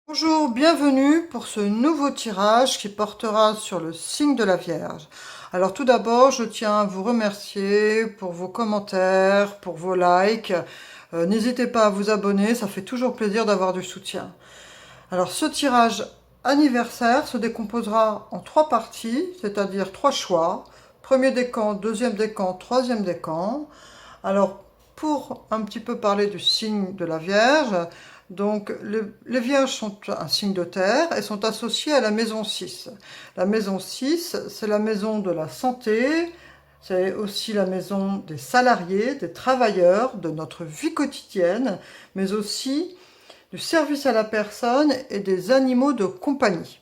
Bonjour, bienvenue pour ce nouveau tirage qui portera sur le signe de la Vierge. Alors tout d'abord, je tiens à vous remercier pour vos commentaires, pour vos likes. N'hésitez pas à vous abonner, ça fait toujours plaisir d'avoir du soutien. Alors ce tirage anniversaire se décomposera en 3 parties, c'est-à-dire 3 choix. Premier décan, deuxième décan, troisième décan. Alors pour un petit peu parler du signe de la Vierge, donc les Vierges sont un signe de terre et sont associées à la maison 6. La maison 6, c'est la maison de la santé, c'est aussi la maison des salariés, des travailleurs, de notre vie quotidienne, mais aussi du service à la personne et des animaux de compagnie.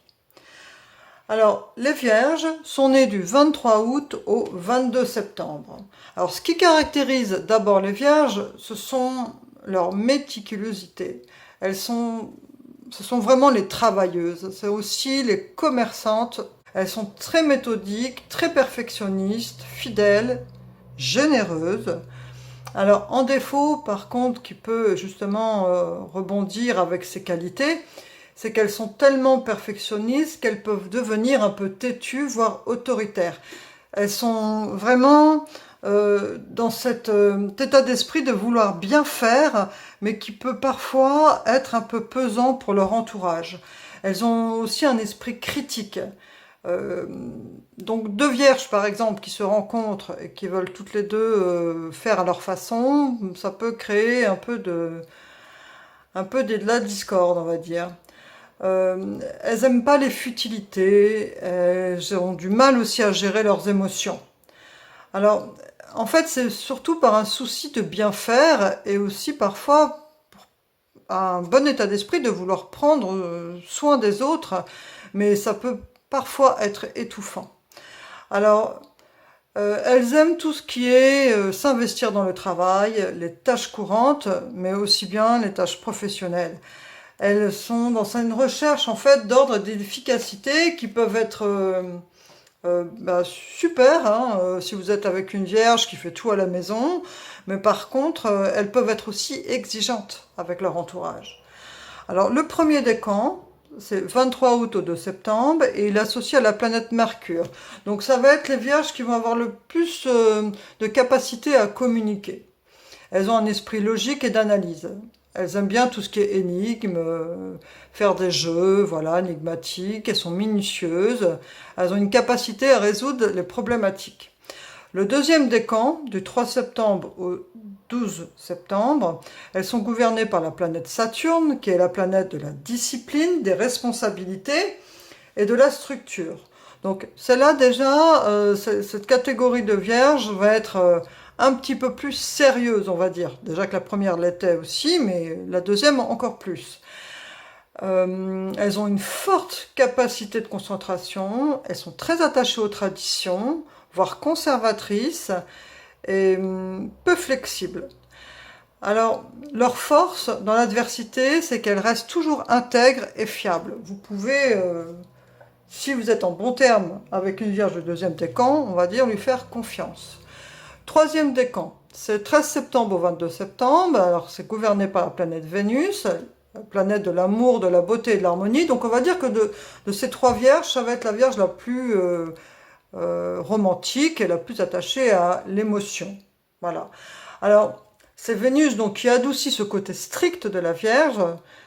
Alors, les Vierges sont nées du 23 août au 22 septembre. Alors, ce qui caractérise d'abord les Vierges, ce sont leur méticulosité. Ce sont vraiment les travailleuses, c'est aussi les commerçantes. Elles sont très méthodiques, très perfectionnistes, fidèles, généreuses. Alors, en défaut, par contre, qui peut justement rebondir avec ses qualités, c'est qu'elles sont tellement perfectionnistes qu'elles peuvent devenir un peu têtues, voire autoritaires. Elles sont vraiment dans cet état d'esprit de vouloir bien faire, mais qui peut parfois être un peu pesant pour leur entourage. Elles ont aussi un esprit critique. Euh, donc deux vierges par exemple qui se rencontrent et qui veulent toutes les deux faire à leur façon, ça peut créer un peu de la discorde, on va dire. Elles aiment pas les futilités, elles ont du mal aussi à gérer leurs émotions. Alors, en fait, c'est surtout par un souci de bien faire et aussi parfois un bon état d'esprit de vouloir prendre soin des autres, mais ça peut parfois être étouffant. Alors, elles aiment tout ce qui est s'investir dans le travail, les tâches courantes, mais aussi bien les tâches professionnelles. Elles sont dans une recherche en fait d'ordre et d'efficacité qui peuvent être super hein, si vous êtes avec une vierge qui fait tout à la maison, mais par contre elles peuvent être aussi exigeantes avec leur entourage. Alors le premier décan, c'est 23 août au 2 septembre et il est associé à la planète Mercure. Donc ça va être les vierges qui vont avoir le plus de capacité à communiquer. Elles ont un esprit logique et d'analyse. Elles aiment bien tout ce qui est énigme, faire des jeux, voilà, énigmatiques. Elles sont minutieuses. Elles ont une capacité à résoudre les problématiques. Le deuxième décan, du 3 septembre au 12 septembre, elles sont gouvernées par la planète Saturne, qui est la planète de la discipline, des responsabilités et de la structure. Donc celle-là déjà, cette catégorie de vierges va être un petit peu plus sérieuse, on va dire. Déjà que la première l'était aussi, mais la deuxième encore plus. Elles ont une forte capacité de concentration, elles sont très attachées aux traditions, voire conservatrices, et peu flexibles. Alors, leur force dans l'adversité, c'est qu'elles restent toujours intègres et fiables. Vous pouvez, si vous êtes en bon terme avec une vierge de deuxième décan, on va dire lui faire confiance. Troisième décan, c'est 13 septembre au 22 septembre. Alors, c'est gouverné par la planète Vénus, la planète de l'amour, de la beauté et de l'harmonie. Donc, on va dire que de ces trois vierges, ça va être la vierge la plus romantique et la plus attachée à l'émotion. Voilà. Alors, c'est Vénus donc qui adoucit ce côté strict de la Vierge.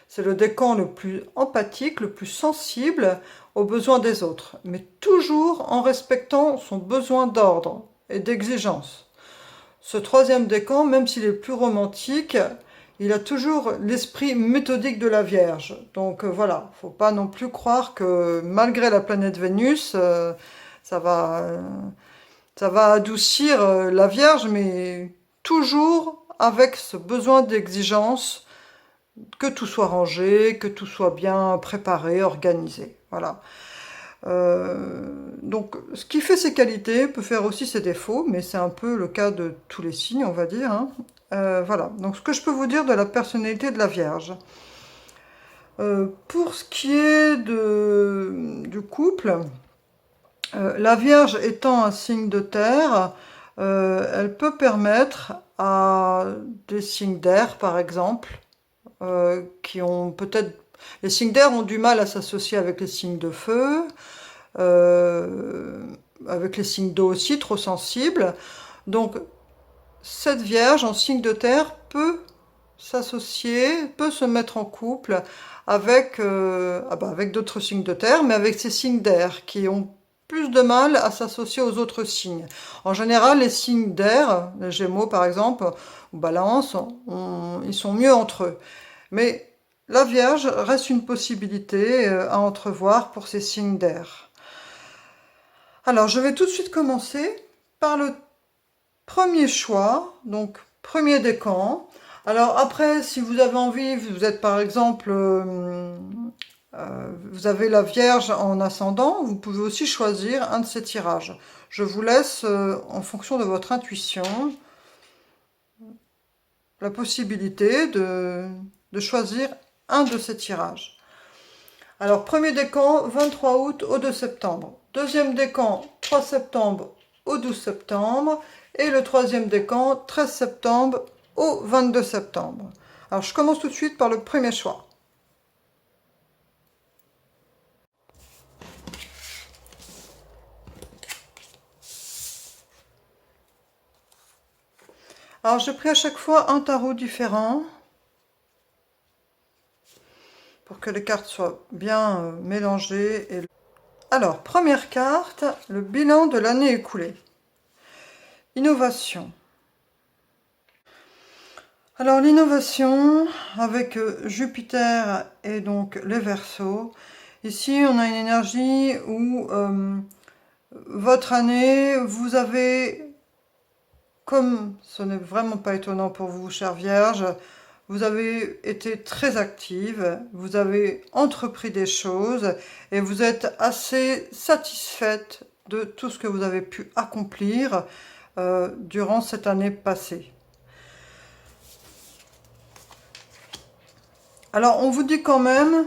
C'est le décan le plus empathique, le plus sensible aux besoins des autres, mais toujours en respectant son besoin d'ordre et d'exigence. Ce troisième décan, même s'il est plus romantique, il a toujours l'esprit méthodique de la Vierge. Donc voilà, faut pas non plus croire que malgré la planète Vénus, ça va, euh, ça va adoucir la Vierge, mais toujours avec ce besoin d'exigence, que tout soit rangé, que tout soit bien préparé, organisé. Voilà. Donc, ce qui fait ses qualités peut faire aussi ses défauts, mais c'est un peu le cas de tous les signes, on va dire. Hein. Voilà. Donc, ce que je peux vous dire de la personnalité de la Vierge. Pour ce qui est du couple, la Vierge étant un signe de terre, elle peut permettre à des signes d'air, par exemple, qui ont peut-être Les signes d'air ont du mal à s'associer avec les signes de feu, avec les signes d'eau aussi, trop sensibles. Donc, cette Vierge en signe de terre peut s'associer, peut se mettre en couple avec, avec d'autres signes de terre, mais avec ces signes d'air qui ont plus de mal à s'associer aux autres signes. En général, les signes d'air, les Gémeaux par exemple, ou Balance, ils sont mieux entre eux. Mais la Vierge reste une possibilité à entrevoir pour ces signes d'air. Alors, je vais tout de suite commencer par le premier choix, donc premier décan. Alors après, si vous avez envie, vous êtes par exemple, vous avez la Vierge en ascendant, vous pouvez aussi choisir un de ces tirages. Je vous laisse, en fonction de votre intuition, la possibilité de choisir un de ces tirages. Alors, premier décan, 23 août au 2 septembre. Deuxième décan, 3 septembre au 12 septembre. Et le troisième décan, 13 septembre au 22 septembre. Alors, je commence tout de suite par le premier choix. Alors, j'ai pris à chaque fois un tarot différent pour que les cartes soient bien mélangées. Alors, première carte, le bilan de l'année écoulée. Innovation. Alors, l'innovation avec Jupiter et donc les Verseaux. Ici, on a une énergie où votre année, vous avez, comme ce n'est vraiment pas étonnant pour vous, chère Vierge, vous avez été très active, vous avez entrepris des choses et vous êtes assez satisfaite de tout ce que vous avez pu accomplir durant cette année passée. Alors, on vous dit quand même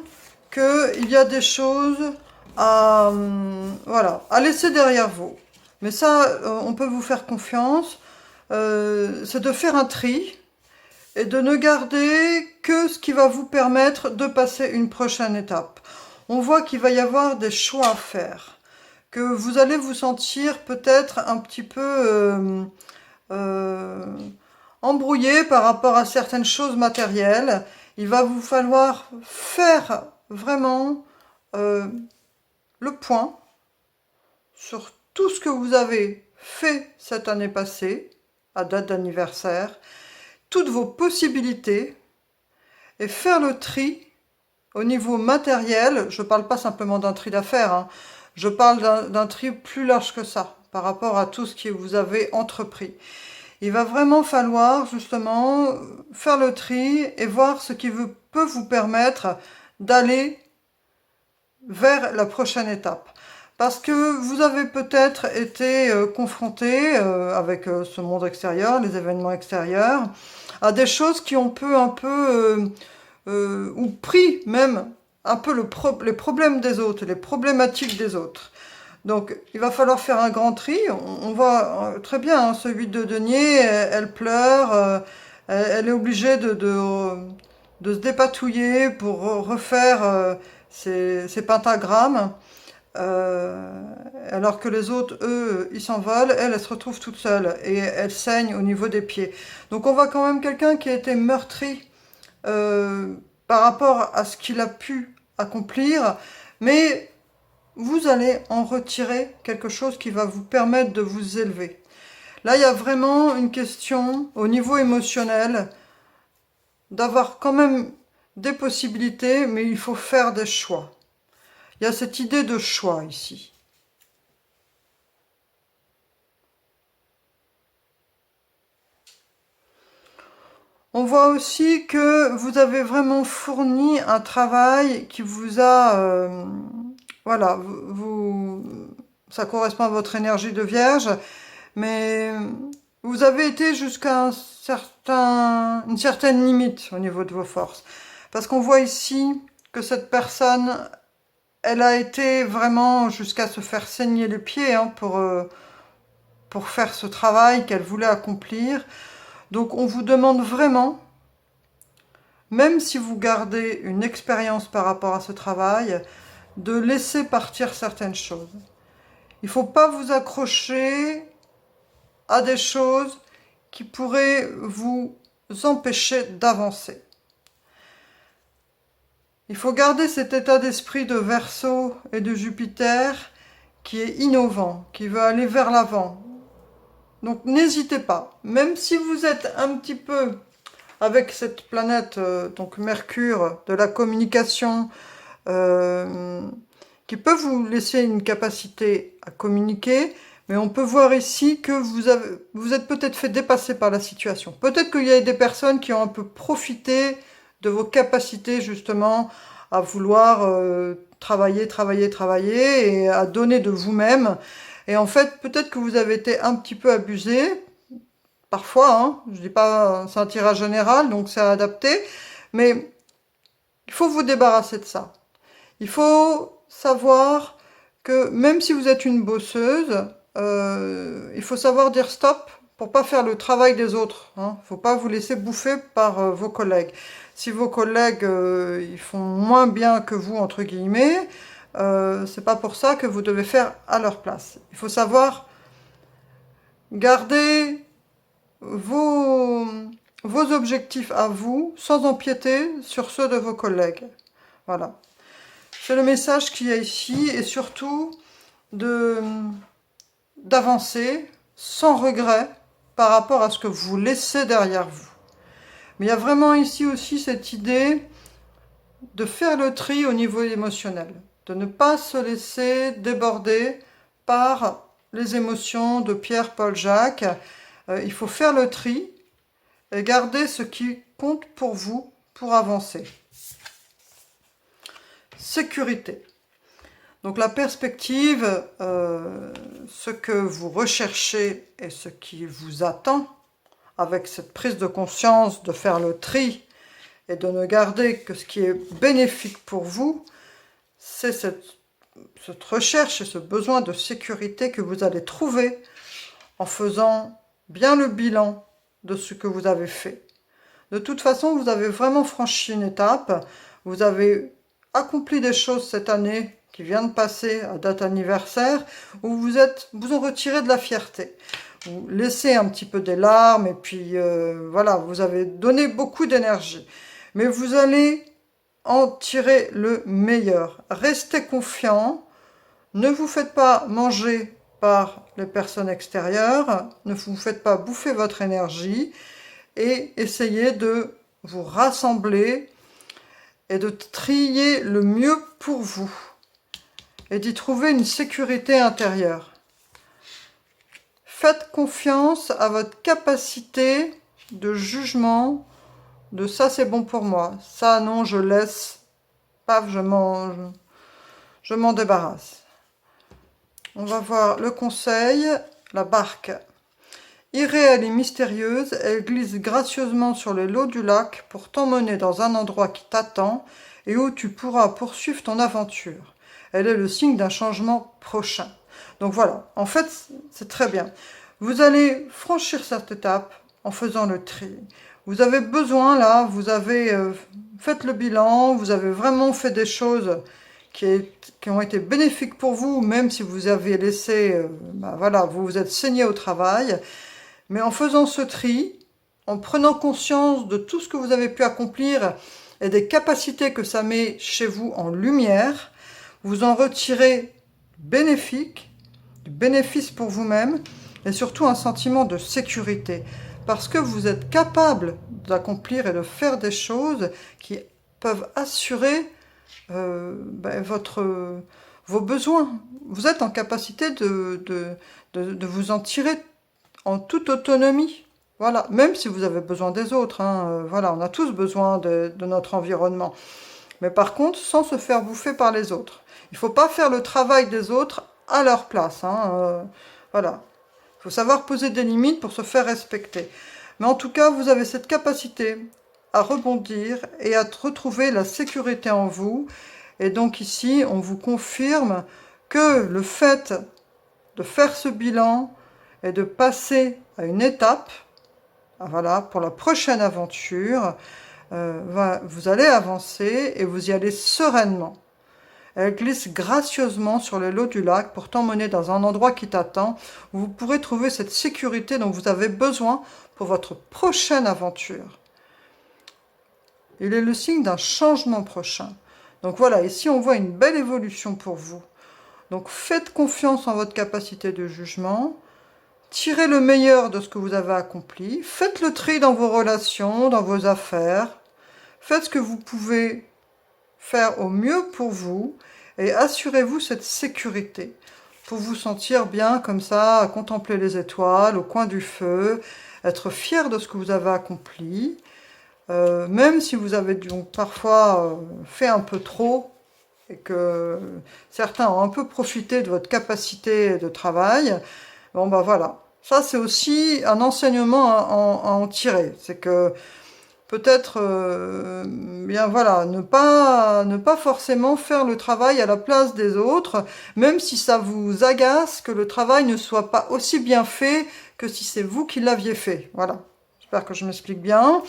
qu'il y a des choses à, voilà, à laisser derrière vous. Mais ça, on peut vous faire confiance. C'est de faire un tri et de ne garder que ce qui va vous permettre de passer une prochaine étape. On voit qu'il va y avoir des choix à faire, que vous allez vous sentir peut-être un petit peu embrouillé par rapport à certaines choses matérielles. Il va vous falloir faire vraiment le point sur tout ce que vous avez fait cette année passée, à date d'anniversaire, toutes vos possibilités, et faire le tri au niveau matériel. Je ne parle pas simplement d'un tri d'affaires, hein, je parle d'un tri plus large que ça, par rapport à tout ce que vous avez entrepris. Il va vraiment falloir justement faire le tri et voir ce qui peut vous permettre d'aller vers la prochaine étape. Parce que vous avez peut-être été confronté avec ce monde extérieur, les événements extérieurs, à des choses qui ont un peu ou pris même un peu les problèmes des autres, les problématiques des autres. Donc, il va falloir faire un grand tri. On voit très bien, hein, ce 8 de denier, elle pleure, elle est obligée de se dépatouiller pour refaire ses pentagrammes, alors que les autres, eux, ils s'envolent, elle se retrouve toute seule et elle saigne au niveau des pieds. Donc, on voit quand même quelqu'un qui a été meurtri par rapport à ce qu'il a pu accomplir, mais vous allez en retirer quelque chose qui va vous permettre de vous élever. Là, il y a vraiment une question au niveau émotionnel d'avoir quand même des possibilités, mais il faut faire des choix. Il y a cette idée de choix ici. On voit aussi que vous avez vraiment fourni un travail qui vous a... voilà, ça correspond à votre énergie de Vierge, mais vous avez été jusqu'à une certaine limite au niveau de vos forces. Parce qu'on voit ici que cette personne, elle a été vraiment jusqu'à se faire saigner les pieds hein, pour faire ce travail qu'elle voulait accomplir. Donc on vous demande vraiment même si vous gardez une expérience par rapport à ce travail, de laisser partir certaines choses. Il ne faut pas vous accrocher à des choses qui pourraient vous empêcher d'avancer. Il faut garder cet état d'esprit de Verseau et de Jupiter qui est innovant, qui veut aller vers l'avant. Donc n'hésitez pas, même si vous êtes un petit peu avec cette planète, donc Mercure, de la communication, qui peut vous laisser une capacité à communiquer, mais on peut voir ici que vous êtes peut-être fait dépasser par la situation. Peut-être qu'il y a des personnes qui ont un peu profité de vos capacités justement à vouloir travailler et à donner de vous-même. Et en fait, peut-être que vous avez été un petit peu abusé, parfois, hein, je dis pas, c'est un tirage général, donc c'est adapté, mais il faut vous débarrasser de ça. Il faut savoir que même si vous êtes une bosseuse, il faut savoir dire stop pour pas faire le travail des autres. Hein. Faut pas vous laisser bouffer par vos collègues. Si vos collègues ils font moins bien que vous entre guillemets, c'est pas pour ça que vous devez faire à leur place. Il faut savoir garder vos objectifs à vous sans empiéter sur ceux de vos collègues. Voilà. C'est le message qu'il y a ici et surtout d'avancer sans regret par rapport à ce que vous laissez derrière vous. Mais il y a vraiment ici aussi cette idée de faire le tri au niveau émotionnel, de ne pas se laisser déborder par les émotions de Pierre, Paul, Jacques. Il faut faire le tri et garder ce qui compte pour vous pour avancer. Sécurité. Donc la perspective, ce que vous recherchez et ce qui vous attend, avec cette prise de conscience de faire le tri et de ne garder que ce qui est bénéfique pour vous, c'est cette recherche et ce besoin de sécurité que vous allez trouver en faisant bien le bilan de ce que vous avez fait. De toute façon, vous avez vraiment franchi une étape, vous avez accompli des choses cette année qui vient de passer à date anniversaire, où vous en retirez de la fierté. Vous laissez un petit peu des larmes, et puis voilà, vous avez donné beaucoup d'énergie. Mais vous allez en tirer le meilleur. Restez confiant, ne vous faites pas manger par les personnes extérieures, ne vous faites pas bouffer votre énergie, et essayez de vous rassembler et de trier le mieux pour vous et d'y trouver une sécurité intérieure. Faites confiance à votre capacité de jugement, de ça c'est bon pour moi, ça non je laisse, paf je m'en débarrasse. On va voir le conseil, la barque. Irréelle et mystérieuse, elle glisse gracieusement sur les lots du lac pour t'emmener dans un endroit qui t'attend et où tu pourras poursuivre ton aventure. Elle est le signe d'un changement prochain. Donc voilà, en fait, c'est très bien. Vous allez franchir cette étape en faisant le tri. Vous avez besoin, là, vous avez fait le bilan, vous avez vraiment fait des choses qui ont été bénéfiques pour vous, même si vous avez laissé, voilà, vous vous êtes saigné au travail. Mais en faisant ce tri, en prenant conscience de tout ce que vous avez pu accomplir et des capacités que ça met chez vous en lumière, vous en retirez du bénéfice pour vous-même et surtout un sentiment de sécurité. Parce que vous êtes capable d'accomplir et de faire des choses qui peuvent assurer vos besoins. Vous êtes en capacité de vous en tirer en toute autonomie. Voilà, même si vous avez besoin des autres. Hein, voilà, on a tous besoin de notre environnement. Mais par contre, sans se faire bouffer par les autres. Il ne faut pas faire le travail des autres à leur place. Hein, voilà. Il faut savoir poser des limites pour se faire respecter. Mais en tout cas, vous avez cette capacité à rebondir et à retrouver la sécurité en vous. Et donc ici, on vous confirme que le fait de faire ce bilan et de passer à une étape, voilà, pour la prochaine aventure, vous allez avancer et vous y allez sereinement. Elle glisse gracieusement sur les lots du lac pour t'emmener dans un endroit qui t'attend, où vous pourrez trouver cette sécurité dont vous avez besoin pour votre prochaine aventure. Il est le signe d'un changement prochain. Donc voilà, ici on voit une belle évolution pour vous. Donc faites confiance en votre capacité de jugement, tirez le meilleur de ce que vous avez accompli, faites le tri dans vos relations, dans vos affaires, faites ce que vous pouvez faire au mieux pour vous et assurez-vous cette sécurité pour vous sentir bien comme ça, à contempler les étoiles au coin du feu, être fier de ce que vous avez accompli, même si vous avez donc parfois fait un peu trop et que certains ont un peu profité de votre capacité de travail, bon ben voilà. Ça c'est aussi un enseignement à en tirer, c'est que peut-être, bien voilà, ne pas forcément faire le travail à la place des autres, même si ça vous agace que le travail ne soit pas aussi bien fait que si c'est vous qui l'aviez fait. Voilà, j'espère que je m'explique bien.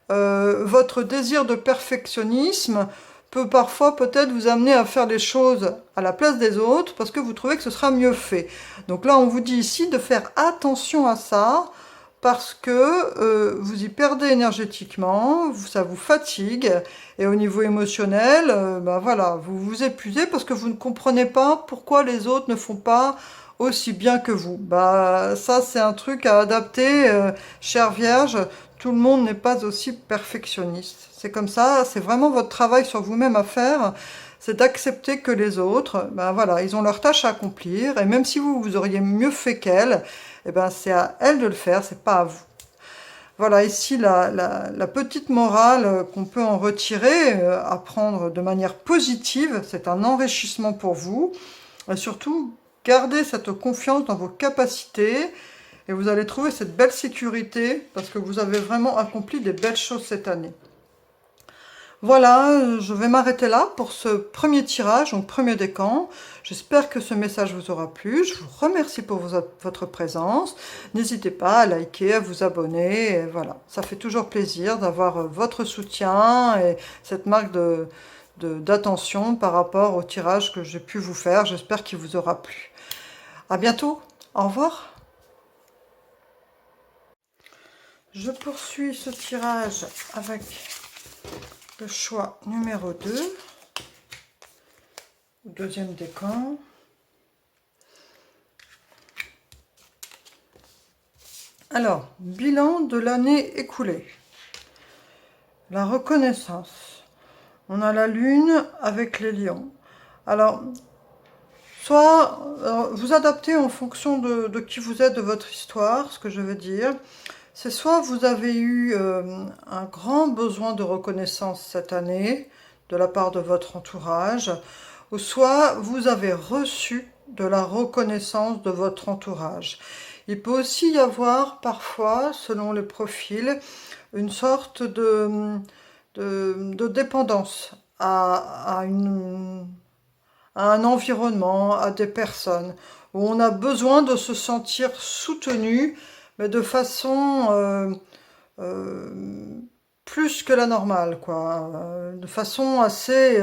Votre désir de perfectionnisme peut parfois peut-être vous amener à faire les choses à la place des autres parce que vous trouvez que ce sera mieux fait. Donc là, on vous dit ici de faire attention à ça, parce que vous y perdez énergétiquement, ça vous fatigue, et au niveau émotionnel, ben voilà, vous vous épuisez parce que vous ne comprenez pas pourquoi les autres ne font pas aussi bien que vous. Bah ça c'est un truc à adapter, chère Vierge, tout le monde n'est pas aussi perfectionniste. C'est comme ça, c'est vraiment votre travail sur vous-même à faire, c'est d'accepter que les autres, ben voilà, ils ont leur tâche à accomplir, et même si vous auriez mieux fait qu'elles, eh ben c'est à elles de le faire, c'est pas à vous. Voilà ici la petite morale qu'on peut en retirer, à prendre de manière positive, c'est un enrichissement pour vous, et surtout gardez cette confiance dans vos capacités, et vous allez trouver cette belle sécurité, parce que vous avez vraiment accompli des belles choses cette année. Voilà, je vais m'arrêter là pour ce premier tirage, donc premier décan. J'espère que ce message vous aura plu. Je vous remercie pour votre présence. N'hésitez pas à liker, à vous abonner. Et voilà, ça fait toujours plaisir d'avoir votre soutien et cette marque d'attention par rapport au tirage que j'ai pu vous faire. J'espère qu'il vous aura plu. À bientôt. Au revoir. Je poursuis ce tirage avec le choix numéro 2, deuxième décan. Alors, bilan de l'année écoulée. La reconnaissance. On a la lune avec les lions. Alors, soit vous adaptez en fonction de qui vous êtes, de votre histoire, ce que je veux dire. C'est soit vous avez eu un grand besoin de reconnaissance cette année de la part de votre entourage, ou soit vous avez reçu de la reconnaissance de votre entourage. Il peut aussi y avoir parfois, selon les profils, une sorte de dépendance à un environnement, à des personnes, où on a besoin de se sentir soutenu, mais de façon plus que la normale, quoi, de façon assez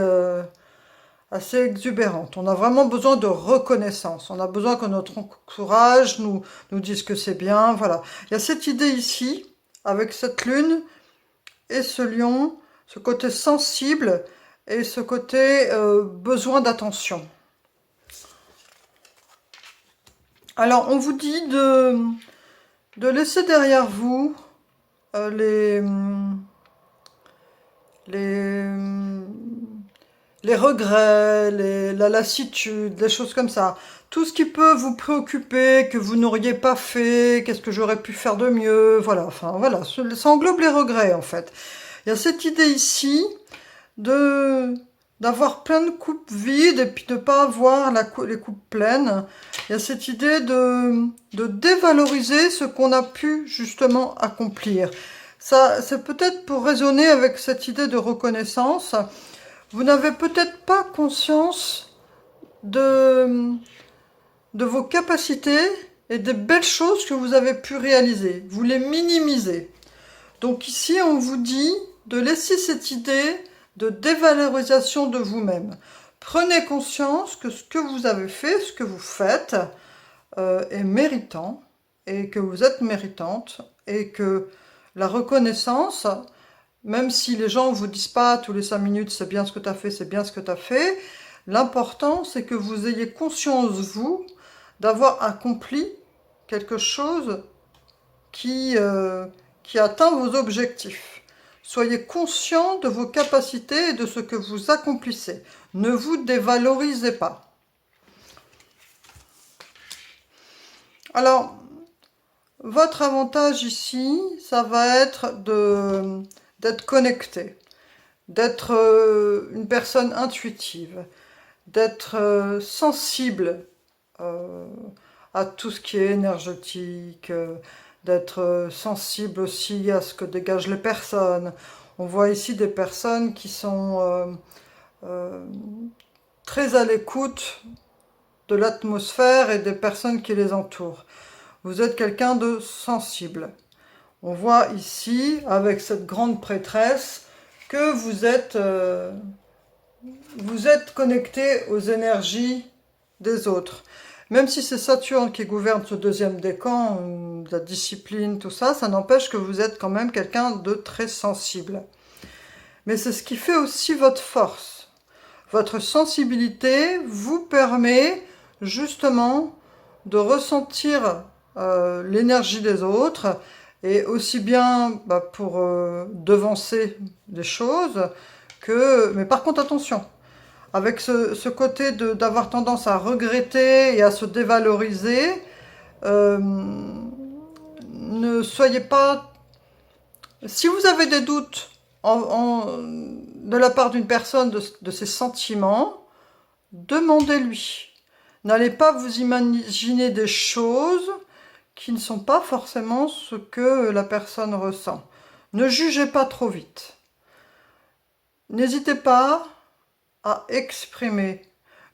exubérante. On a vraiment besoin de reconnaissance, on a besoin que notre entourage nous dise que c'est bien, voilà. Il y a cette idée ici, avec cette lune et ce lion, ce côté sensible et ce côté besoin d'attention. Alors, on vous dit de laisser derrière vous les regrets, la lassitude, les choses comme ça. Tout ce qui peut vous préoccuper, que vous n'auriez pas fait, qu'est-ce que j'aurais pu faire de mieux, voilà, enfin voilà, ça englobe les regrets en fait. Il y a cette idée ici d'avoir plein de coupes vides et puis de ne pas avoir les coupes pleines. Il y a cette idée de dévaloriser ce qu'on a pu justement accomplir. Ça, c'est peut-être pour raisonner avec cette idée de reconnaissance. Vous n'avez peut-être pas conscience de vos capacités et des belles choses que vous avez pu réaliser. Vous les minimisez. Donc ici, on vous dit de laisser cette idée de dévalorisation de vous-même. Prenez conscience que ce que vous avez fait, ce que vous faites, est méritant, et que vous êtes méritante, et que la reconnaissance, même si les gens ne vous disent pas tous les 5 minutes c'est bien ce que tu as fait, c'est bien ce que tu as fait, l'important c'est que vous ayez conscience, vous, d'avoir accompli quelque chose qui atteint vos objectifs. Soyez conscient de vos capacités et de ce que vous accomplissez. Ne vous dévalorisez pas. Alors, votre avantage ici, ça va être d'être connecté, d'être une personne intuitive, d'être sensible à tout ce qui est énergétique, d'être sensible aussi à ce que dégagent les personnes. On voit ici des personnes qui sont très à l'écoute de l'atmosphère et des personnes qui les entourent. Vous êtes quelqu'un de sensible. On voit ici, avec cette grande prêtresse, que vous êtes connecté aux énergies des autres. Même si c'est Saturne qui gouverne ce deuxième décan, la discipline, tout ça, ça n'empêche que vous êtes quand même quelqu'un de très sensible. Mais c'est ce qui fait aussi votre force. Votre sensibilité vous permet justement de ressentir l'énergie des autres, et aussi bien pour devancer des choses que... Mais par contre, attention, avec ce côté d'avoir tendance à regretter et à se dévaloriser, ne soyez pas... Si vous avez des doutes de la part d'une personne de ses sentiments, demandez-lui. N'allez pas vous imaginer des choses qui ne sont pas forcément ce que la personne ressent. Ne jugez pas trop vite. N'hésitez pas à exprimer.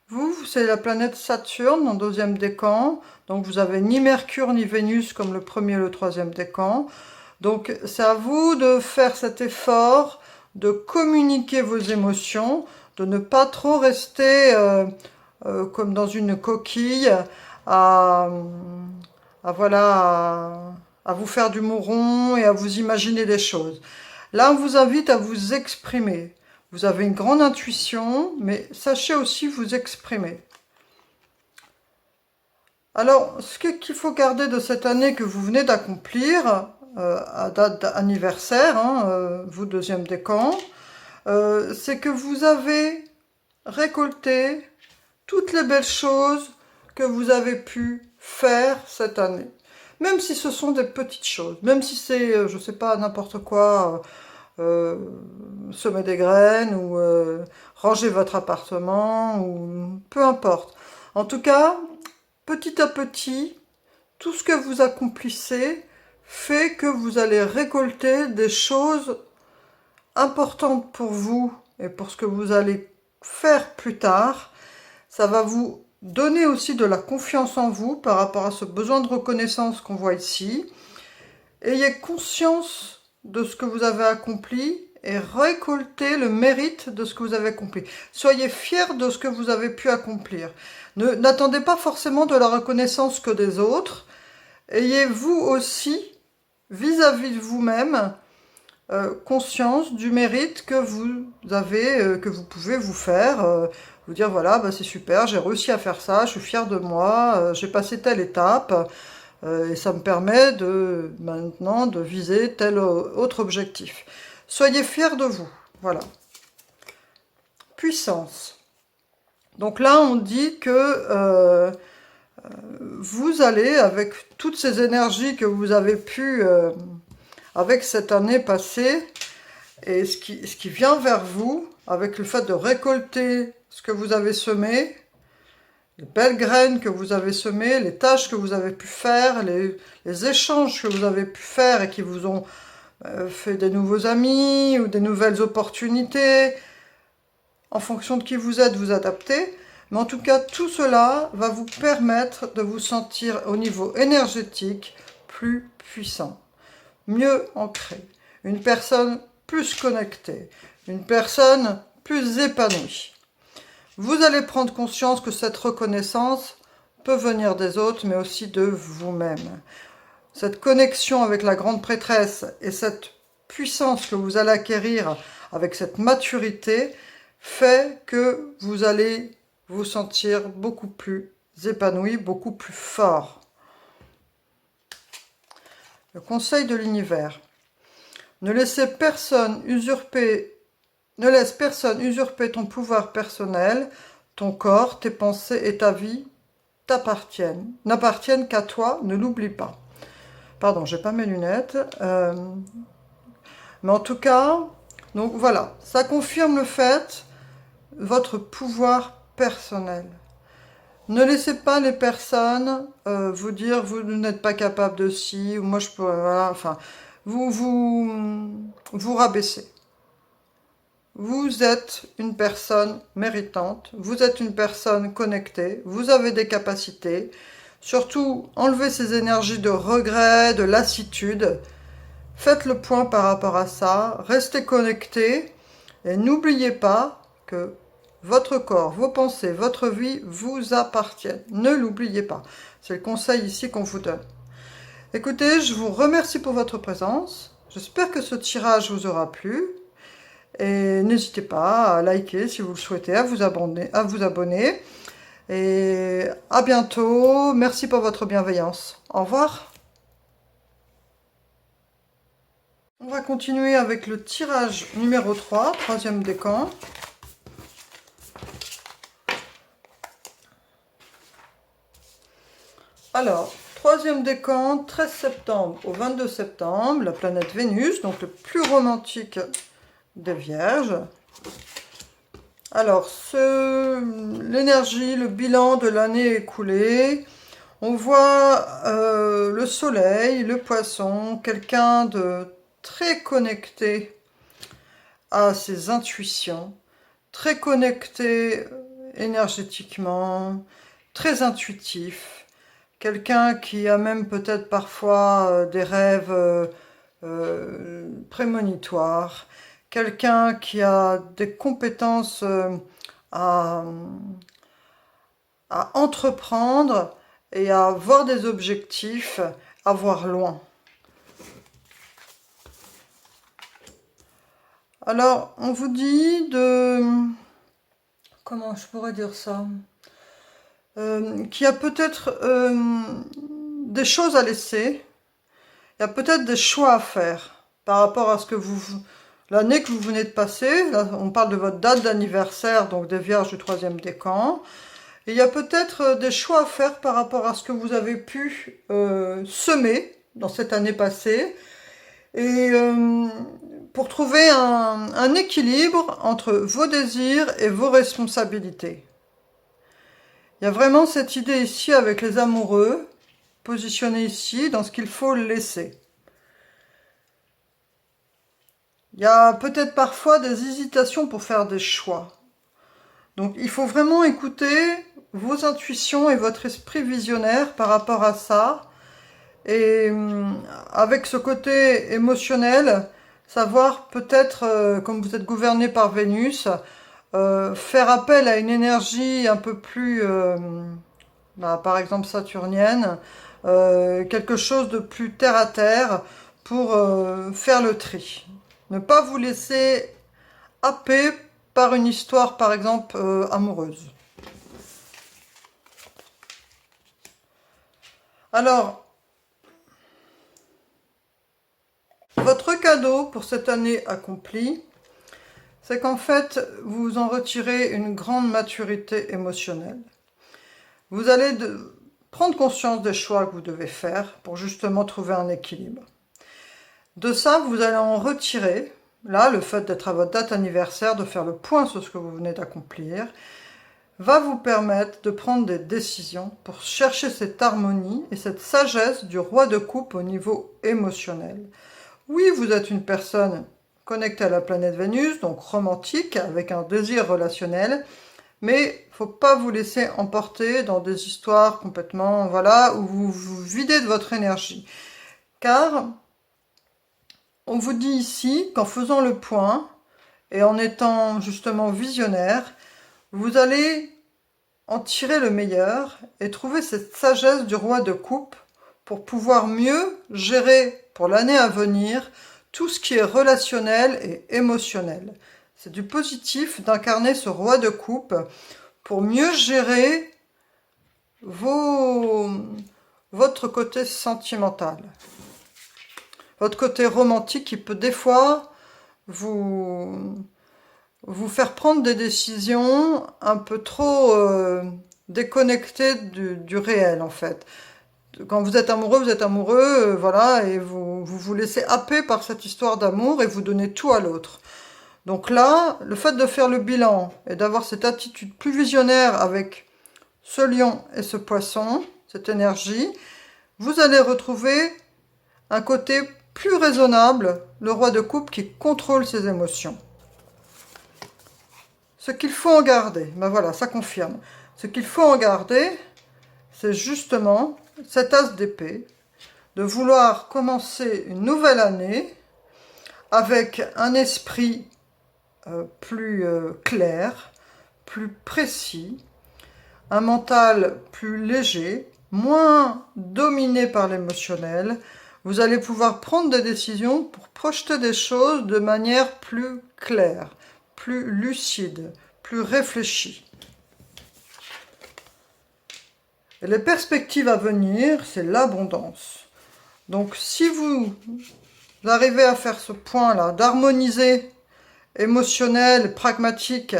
Vous, c'est la planète Saturne en deuxième décan, donc vous avez ni Mercure ni Vénus comme le premier et le troisième décan. Donc c'est à vous de faire cet effort, de communiquer vos émotions, de ne pas trop rester comme dans une coquille à vous faire du mouron et à vous imaginer des choses. Là, on vous invite à vous exprimer. Vous avez une grande intuition, mais sachez aussi vous exprimer. Alors, ce qu'il faut garder de cette année que vous venez d'accomplir, à date d'anniversaire, vous deuxième décan, c'est que vous avez récolté toutes les belles choses que vous avez pu faire cette année. Même si ce sont des petites choses, même si c'est, je sais pas, n'importe quoi, semer des graines ou ranger votre appartement, ou peu importe. En tout cas, petit à petit, tout ce que vous accomplissez fait que vous allez récolter des choses importantes pour vous et pour ce que vous allez faire plus tard. Ça va vous donner aussi de la confiance en vous par rapport à ce besoin de reconnaissance qu'on voit ici. Ayez conscience de ce que vous avez accompli et récoltez le mérite de ce que vous avez accompli. Soyez fiers de ce que vous avez pu accomplir. N'attendez pas forcément de la reconnaissance que des autres. Ayez vous aussi, vis-à-vis de vous-même, conscience du mérite que vous avez, que vous pouvez vous faire. Vous dire, voilà, c'est super, j'ai réussi à faire ça, je suis fière de moi, j'ai passé telle étape, et ça me permet maintenant de viser tel autre objectif. Soyez fiers de vous, voilà. Puissance. Donc là, on dit que vous allez, avec toutes ces énergies que vous avez pu, avec cette année passée, et ce qui vient vers vous, avec le fait de récolter ce que vous avez semé, les belles graines que vous avez semées, les tâches que vous avez pu faire, les échanges que vous avez pu faire et qui vous ont fait des nouveaux amis ou des nouvelles opportunités. En fonction de qui vous êtes, vous adaptez. Mais en tout cas, tout cela va vous permettre de vous sentir au niveau énergétique plus puissant, mieux ancré. Une personne plus connectée, une personne plus épanouie. Vous allez prendre conscience que cette reconnaissance peut venir des autres, mais aussi de vous-même. Cette connexion avec la grande prêtresse et cette puissance que vous allez acquérir avec cette maturité fait que vous allez vous sentir beaucoup plus épanoui, beaucoup plus fort. Le conseil de l'univers. Ne laisse personne usurper ton pouvoir personnel, ton corps, tes pensées et ta vie n'appartiennent qu'à toi, ne l'oublie pas. Pardon, j'ai pas mes lunettes. Mais en tout cas, donc voilà, ça confirme le fait, votre pouvoir personnel. Ne laissez pas les personnes vous dire vous n'êtes pas capable de ci ou moi je peux, voilà, enfin, vous rabaissez. Vous êtes une personne méritante, vous êtes une personne connectée, vous avez des capacités. Surtout, enlevez ces énergies de regret, de lassitude. Faites le point par rapport à ça, restez connectés et n'oubliez pas que votre corps, vos pensées, votre vie vous appartiennent. Ne l'oubliez pas. C'est le conseil ici qu'on vous donne. Écoutez, je vous remercie pour votre présence. J'espère que ce tirage vous aura plu. Et n'hésitez pas à liker si vous le souhaitez, à vous abonner. Et à bientôt. Merci pour votre bienveillance. Au revoir. On va continuer avec le tirage numéro 3, troisième décan. Alors, troisième décan, 13 septembre au 22 septembre, la planète Vénus, donc le plus romantique des Vierges. Alors, l'énergie, le bilan de l'année écoulée, on voit le soleil, le poisson, quelqu'un de très connecté à ses intuitions, très connecté énergétiquement, très intuitif, quelqu'un qui a même peut-être parfois des rêves prémonitoires, quelqu'un qui a des compétences à entreprendre et à voir des objectifs, à voir loin. Alors, on vous dit de... Comment je pourrais dire ça, qu'il y a peut-être des choses à laisser, il y a peut-être des choix à faire par rapport à ce que l'année que vous venez de passer. Là, on parle de votre date d'anniversaire, donc des Vierges du troisième décan. Et il y a peut-être des choix à faire par rapport à ce que vous avez pu semer dans cette année passée. Et pour trouver un équilibre entre vos désirs et vos responsabilités. Il y a vraiment cette idée ici avec les amoureux, positionnés ici dans ce qu'il faut laisser. Il y a peut-être parfois des hésitations pour faire des choix. Donc il faut vraiment écouter vos intuitions et votre esprit visionnaire par rapport à ça. Et avec ce côté émotionnel, savoir peut-être, comme vous êtes gouverné par Vénus, faire appel à une énergie un peu plus, par exemple saturnienne, quelque chose de plus terre à terre pour faire le tri. Ne pas vous laisser happer par une histoire, par exemple, amoureuse. Alors, votre cadeau pour cette année accomplie, c'est qu'en fait, vous en retirez une grande maturité émotionnelle. Vous allez prendre conscience des choix que vous devez faire pour justement trouver un équilibre. De ça, vous allez en retirer, là, le fait d'être à votre date anniversaire, de faire le point sur ce que vous venez d'accomplir, va vous permettre de prendre des décisions pour chercher cette harmonie et cette sagesse du roi de coupe au niveau émotionnel. Oui, vous êtes une personne connectée à la planète Vénus, donc romantique, avec un désir relationnel, mais il ne faut pas vous laisser emporter dans des histoires complètement, voilà, où vous vous videz de votre énergie. Car on vous dit ici qu'en faisant le point et en étant justement visionnaire, vous allez en tirer le meilleur et trouver cette sagesse du roi de coupe pour pouvoir mieux gérer pour l'année à venir tout ce qui est relationnel et émotionnel. C'est du positif d'incarner ce roi de coupe pour mieux gérer votre côté sentimental, votre côté romantique qui peut des fois vous faire prendre des décisions un peu trop déconnectées du réel en fait. Quand vous êtes amoureux, voilà, et vous laissez happer par cette histoire d'amour et vous donnez tout à l'autre. Donc là, le fait de faire le bilan et d'avoir cette attitude plus visionnaire avec ce lion et ce poisson, cette énergie, vous allez retrouver un côté plus raisonnable, le roi de coupe qui contrôle ses émotions. Ce qu'il faut en garder, ben voilà, ça confirme. Ce qu'il faut en garder, c'est justement cet as d'épée, de vouloir commencer une nouvelle année avec un esprit plus clair, plus précis, un mental plus léger, moins dominé par l'émotionnel. Vous allez pouvoir prendre des décisions pour projeter des choses de manière plus claire, plus lucide, plus réfléchie. Et les perspectives à venir, c'est l'abondance. Donc si vous arrivez à faire ce point-là, d'harmoniser émotionnel, pragmatique,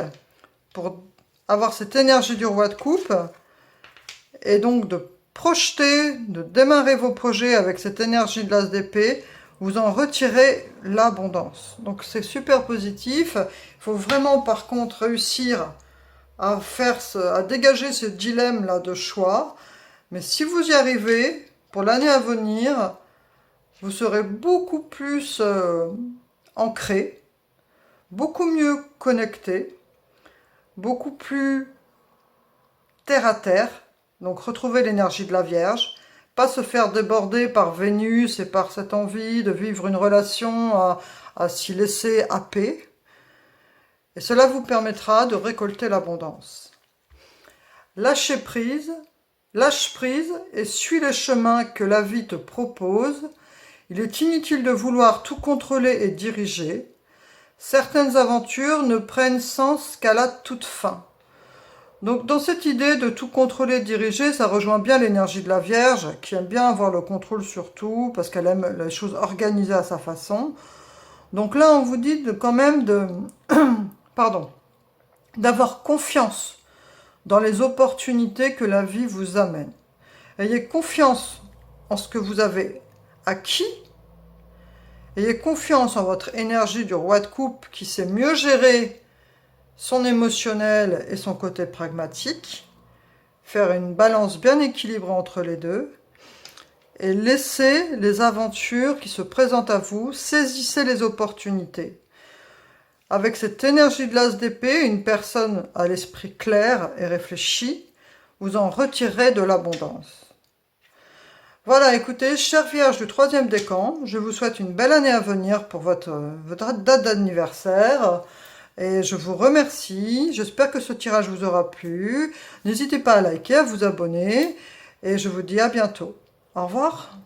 pour avoir cette énergie du roi de coupe, et donc de projeter, de démarrer vos projets avec cette énergie de l'as d'épée, vous en retirez l'abondance. Donc c'est super positif. Il faut vraiment par contre réussir à dégager ce dilemme-là de choix. Mais si vous y arrivez, pour l'année à venir, vous serez beaucoup plus ancré, beaucoup mieux connecté, beaucoup plus terre à terre. Donc retrouver l'énergie de la Vierge, pas se faire déborder par Vénus et par cette envie de vivre une relation à s'y laisser happer. Et cela vous permettra de récolter l'abondance. Lâche prise et suis les chemins que la vie te propose. Il est inutile de vouloir tout contrôler et diriger. Certaines aventures ne prennent sens qu'à la toute fin. Donc dans cette idée de tout contrôler et diriger, ça rejoint bien l'énergie de la Vierge, qui aime bien avoir le contrôle sur tout, parce qu'elle aime les choses organisées à sa façon. Donc là, on vous dit quand même d'avoir confiance dans les opportunités que la vie vous amène. Ayez confiance en ce que vous avez acquis. Ayez confiance en votre énergie du roi de coupe qui sait mieux gérer son émotionnel et son côté pragmatique. Faire une balance bien équilibrée entre les deux. Et laissez les aventures qui se présentent à vous, saisissez les opportunités. Avec cette énergie de l'as d'épée, une personne à l'esprit clair et réfléchi, vous en retirerez de l'abondance. Voilà, écoutez, chère Vierge du 3e décan, je vous souhaite une belle année à venir pour votre date d'anniversaire. Et je vous remercie, j'espère que ce tirage vous aura plu. N'hésitez pas à liker, à vous abonner, et je vous dis à bientôt. Au revoir.